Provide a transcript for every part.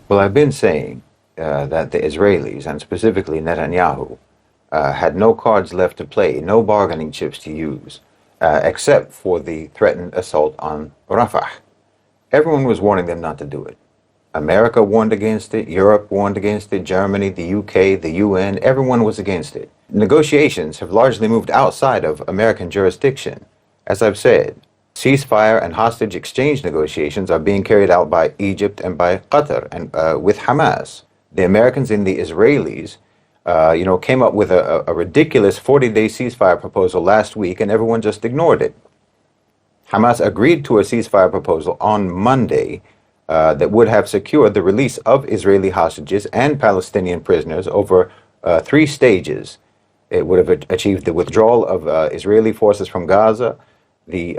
Well, I've been saying that the Israelis, and specifically Netanyahu, had no cards left to play, no bargaining chips to use, except for the threatened assault on Rafah. Everyone was warning them not to do it. America warned against it, Europe warned against it, Germany, the UK, the UN, everyone was against it. Negotiations have largely moved outside of American jurisdiction. As I've said, ceasefire and hostage exchange negotiations are being carried out by Egypt and by Qatar and with Hamas. The Americans and the Israelis, came up with a ridiculous 40-day ceasefire proposal last week, and everyone just ignored it. Hamas agreed to a ceasefire proposal on Monday that would have secured the release of Israeli hostages and Palestinian prisoners over 3 stages. It would have achieved the withdrawal of Israeli forces from Gaza, the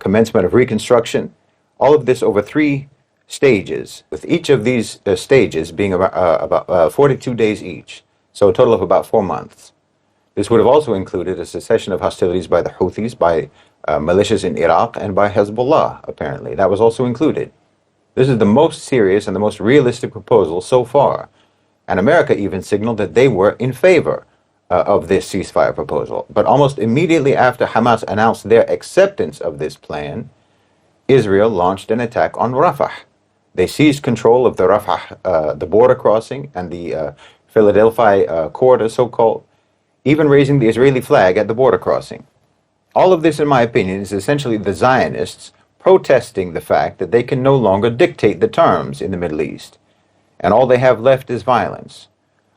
commencement of reconstruction, all of this over 3 stages, with each of these stages being about 42 days each, so a total of about 4 months. This would have also included a cessation of hostilities by the Houthis, by militias in Iraq, and by Hezbollah, apparently. That was also included. This is the most serious and the most realistic proposal so far, and America even signaled that they were in favor of this ceasefire proposal. But almost immediately after Hamas announced their acceptance of this plan, Israel launched an attack on Rafah. They seized control of the Rafah, the border crossing, and the Philadelphia corridor, so-called, even raising the Israeli flag at the border crossing. All of this, in my opinion, is essentially the Zionists protesting the fact that they can no longer dictate the terms in the Middle East. And all they have left is violence.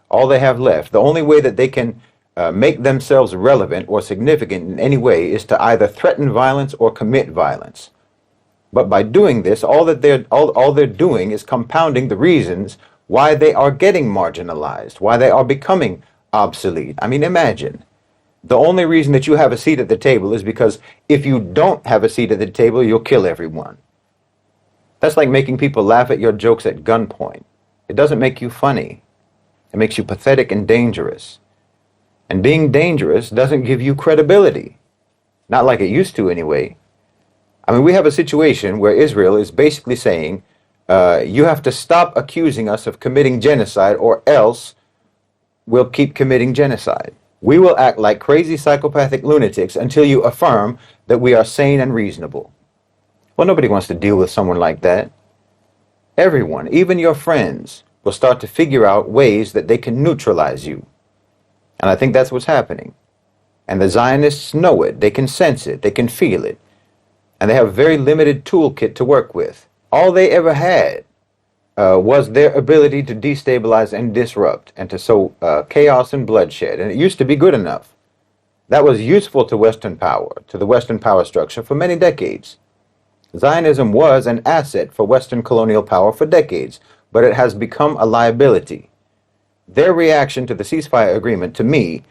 All they have left, the only way that they can make themselves relevant or significant in any way is to either threaten violence or commit violence. But by doing this, all they're doing is compounding the reasons why they are getting marginalized, why they are becoming obsolete. I mean, imagine. The only reason that you have a seat at the table is because if you don't have a seat at the table, you'll kill everyone. That's like making people laugh at your jokes at gunpoint. It doesn't make you funny. It makes you pathetic and dangerous. And being dangerous doesn't give you credibility. Not like it used to, anyway. I mean, we have a situation where Israel is basically saying, you have to stop accusing us of committing genocide, or else we'll keep committing genocide. We will act like crazy psychopathic lunatics until you affirm that we are sane and reasonable. Well, nobody wants to deal with someone like that. Everyone, even your friends, will start to figure out ways that they can neutralize you. And I think that's what's happening. And the Zionists know it. They can sense it. They can feel it. And they have a very limited toolkit to work with. All they ever had was their ability to destabilize and disrupt and to sow chaos and bloodshed. And it used to be good enough. That was useful to Western power, to the Western power structure for many decades. Zionism was an asset for Western colonial power for decades, but it has become a liability. Their reaction to the ceasefire agreement, to me,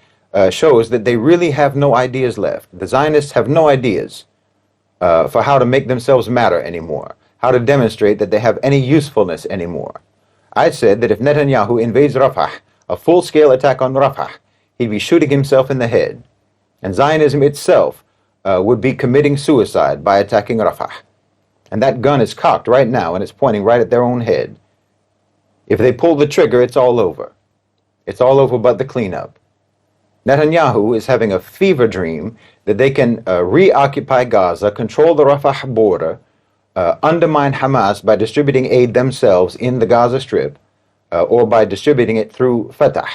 shows that they really have no ideas left. The Zionists have no ideas for how to make themselves matter anymore, how to demonstrate that they have any usefulness anymore. I said that if Netanyahu invades Rafah, a full-scale attack on Rafah, he'd be shooting himself in the head. And Zionism itself would be committing suicide by attacking Rafah. And that gun is cocked right now, and it's pointing right at their own head. If they pull the trigger, it's all over. It's all over but the cleanup. Netanyahu is having a fever dream that they can reoccupy Gaza, control the Rafah border, undermine Hamas by distributing aid themselves in the Gaza Strip, or by distributing it through Fatah,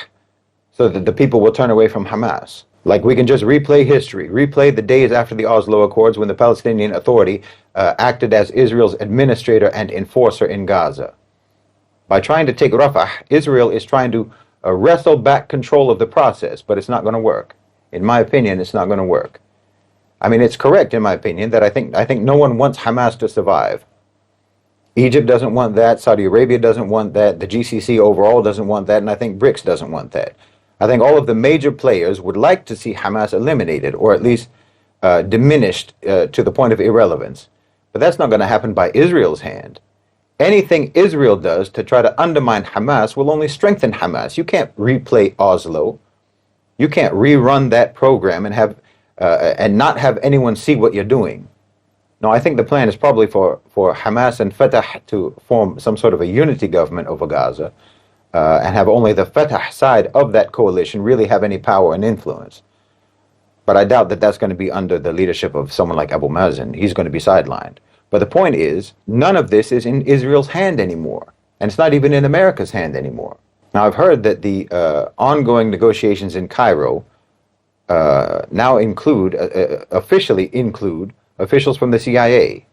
so that the people will turn away from Hamas. Like we can just replay history, replay the days after the Oslo Accords when the Palestinian Authority acted as Israel's administrator and enforcer in Gaza. By trying to take Rafah, Israel is trying to wrestle back control of the process, but it's not going to work. In my opinion, it's not going to work. I mean, it's correct, in my opinion, that I think no one wants Hamas to survive. Egypt doesn't want that, Saudi Arabia doesn't want that, the GCC overall doesn't want that, and I think BRICS doesn't want that. I think all of the major players would like to see Hamas eliminated, or at least diminished to the point of irrelevance. But that's not going to happen by Israel's hand. Anything Israel does to try to undermine Hamas will only strengthen Hamas. You can't replay Oslo. You can't rerun that program and not have anyone see what you're doing. No, I think the plan is probably for Hamas and Fatah to form some sort of a unity government over Gaza, and have only the Fatah side of that coalition really have any power and influence. But I doubt that that's going to be under the leadership of someone like Abu Mazen. He's going to be sidelined. But the point is, none of this is in Israel's hand anymore. And it's not even in America's hand anymore. Now, I've heard that the ongoing negotiations in Cairo now officially include officials from the CIA.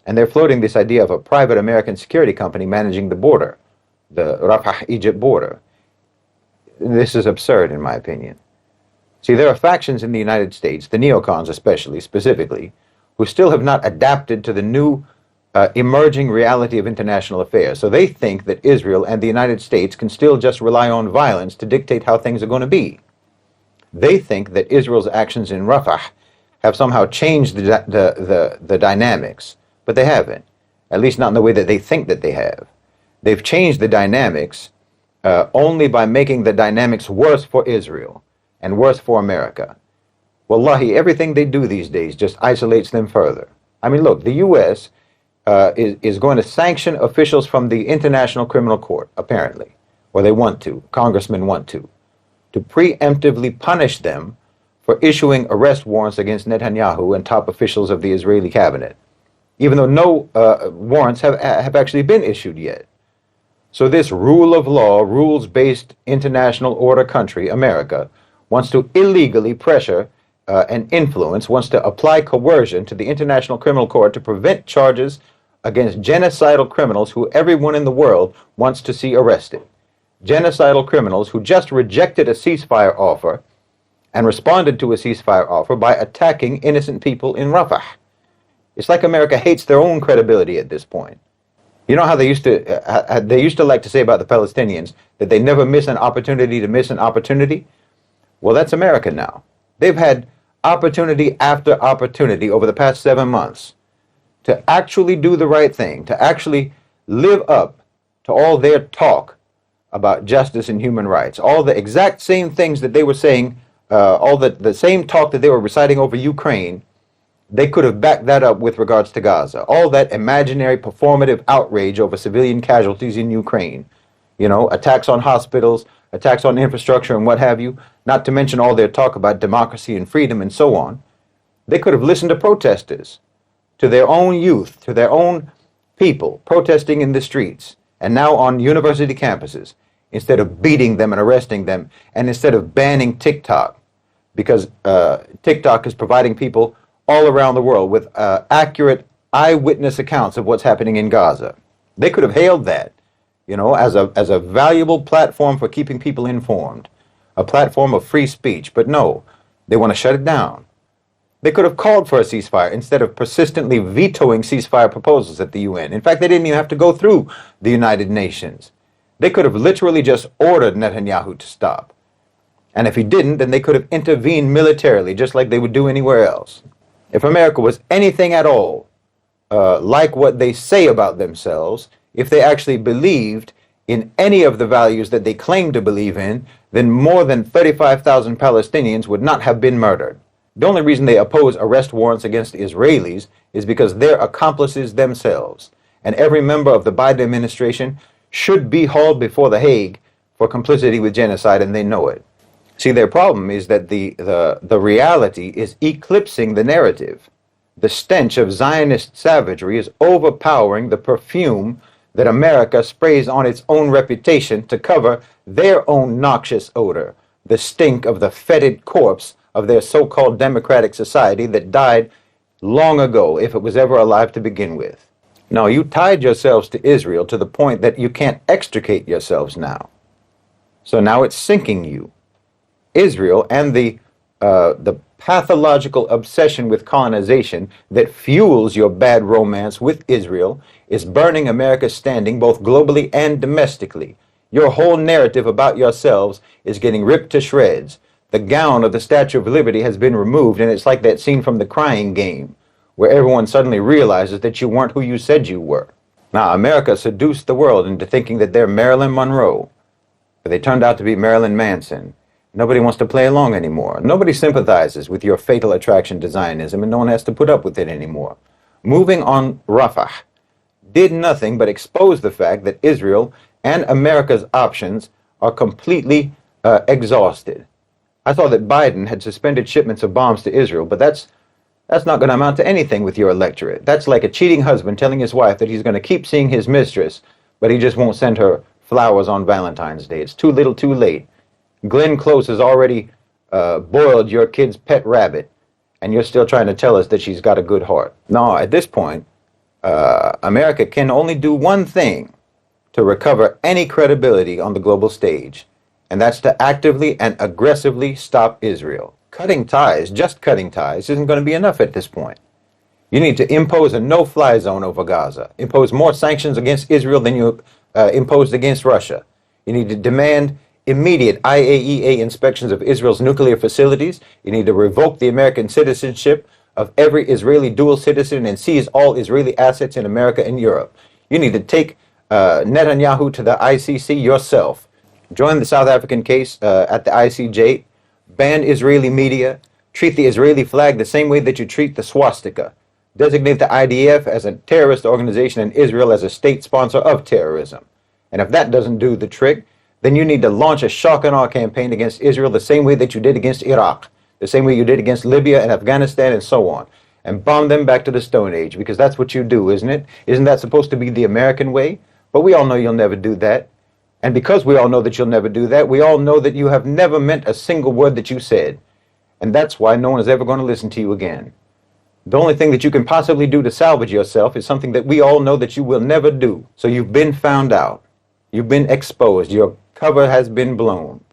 And they're floating this idea of a private American security company managing the border, the Rafah-Egypt border. This is absurd, in my opinion. See, there are factions in the United States, the neocons especially, specifically, who still have not adapted to the new emerging reality of international affairs. So they think that Israel and the United States can still just rely on violence to dictate how things are going to be. They think that Israel's actions in Rafah have somehow changed the dynamics, but they haven't, at least not in the way that they think that they have. They've changed the dynamics only by making the dynamics worse for Israel and worse for America. Wallahi, everything they do these days just isolates them further. I mean, look, the U.S. Is going to sanction officials from the International Criminal Court, apparently, or they want to, congressmen want to preemptively punish them for issuing arrest warrants against Netanyahu and top officials of the Israeli cabinet, even though no warrants have actually been issued yet. So this rule of law, rules-based international order country, America, wants to illegally pressure and influence, wants to apply coercion to the International Criminal Court to prevent charges against genocidal criminals who everyone in the world wants to see arrested. Genocidal criminals who just rejected a ceasefire offer and responded to a ceasefire offer by attacking innocent people in Rafah. It's like America hates their own credibility at this point. You know how they used to like to say about the Palestinians that they never miss an opportunity to miss an opportunity? Well, that's America now. They've had opportunity after opportunity over the past 7 months to actually do the right thing, to actually live up to all their talk about justice and human rights, all the exact same things that they were saying, all the same talk that they were reciting over Ukraine. They could have backed that up with regards to Gaza. All that imaginary performative outrage over civilian casualties in Ukraine, you know, attacks on hospitals, attacks on infrastructure and what have you, not to mention all their talk about democracy and freedom and so on. They could have listened to protesters, to their own youth, to their own people protesting in the streets and now on university campuses, instead of beating them and arresting them, and instead of banning TikTok, because TikTok is providing people all around the world with accurate eyewitness accounts of what's happening in Gaza. They could have hailed that, you know, as a valuable platform for keeping people informed, a platform of free speech. But no, they want to shut it down. They could have called for a ceasefire instead of persistently vetoing ceasefire proposals at the UN. In fact, they didn't even have to go through the United Nations. They could have literally just ordered Netanyahu to stop. And if he didn't, then they could have intervened militarily, just like they would do anywhere else. If America was anything at all like what they say about themselves, if they actually believed in any of the values that they claim to believe in, then more than 35,000 Palestinians would not have been murdered. The only reason they oppose arrest warrants against Israelis is because they're accomplices themselves. And every member of the Biden administration should be hauled before The Hague for complicity with genocide, and they know it. See, their problem is that the reality is eclipsing the narrative. The stench of Zionist savagery is overpowering the perfume that America sprays on its own reputation to cover their own noxious odor, the stink of the fetid corpse of their so-called democratic society that died long ago, if it was ever alive to begin with. No, you tied yourselves to Israel to the point that you can't extricate yourselves now. So now it's sinking you. Israel and the pathological obsession with colonization that fuels your bad romance with Israel is burning America's standing both globally and domestically. Your whole narrative about yourselves is getting ripped to shreds. The gown of the Statue of Liberty has been removed, and it's like that scene from The Crying Game, where everyone suddenly realizes that you weren't who you said you were. Now, America seduced the world into thinking that they're Marilyn Monroe, but they turned out to be Marilyn Manson. Nobody wants to play along anymore. Nobody sympathizes with your fatal attraction to Zionism, and no one has to put up with it anymore. moving on Rafah, did nothing but expose the fact that Israel and America's options are completely exhausted. I saw that Biden had suspended shipments of bombs to Israel, but that's not going to amount to anything with your electorate. That's like a cheating husband telling his wife that he's going to keep seeing his mistress, but he just won't send her flowers on Valentine's Day. It's too little too late. Glenn Close has already boiled your kid's pet rabbit, and you're still trying to tell us that she's got a good heart. No, at this point, America can only do one thing to recover any credibility on the global stage, and that's to actively and aggressively stop Israel. Cutting ties, just cutting ties, isn't going to be enough at this point. You need to impose a no-fly zone over Gaza, impose more sanctions against Israel than you imposed against Russia. You need to demand immediate IAEA inspections of Israel's nuclear facilities. You need to revoke the American citizenship of every Israeli dual citizen and seize all Israeli assets in America and Europe. You need to take Netanyahu to the ICC yourself. Join the South African case at the ICJ. Ban Israeli media. Treat the Israeli flag the same way that you treat the swastika. Designate the IDF as a terrorist organization and Israel as a state sponsor of terrorism. And if that doesn't do the trick, then you need to launch a shock and awe campaign against Israel the same way that you did against Iraq, the same way you did against Libya and Afghanistan and so on, and bomb them back to the Stone Age, because that's what you do, isn't it? Isn't that supposed to be the American way? But we all know you'll never do that. And because we all know that you'll never do that, we all know that you have never meant a single word that you said. And that's why no one is ever going to listen to you again. The only thing that you can possibly do to salvage yourself is something that we all know that you will never do. So you've been found out. You've been exposed. Your cover has been blown.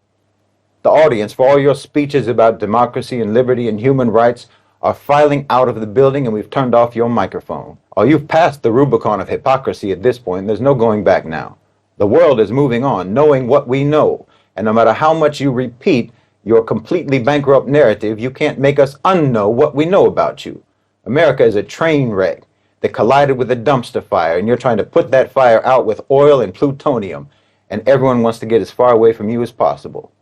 The audience for all your speeches about democracy and liberty and human rights are filing out of the building, and we've turned off your microphone. Oh, you've passed the Rubicon of hypocrisy at this point. There's no going back now. The world is moving on, knowing what we know. And no matter how much you repeat your completely bankrupt narrative, you can't make us unknow what we know about you. America is a train wreck that collided with a dumpster fire, and you're trying to put that fire out with oil and plutonium, and everyone wants to get as far away from you as possible.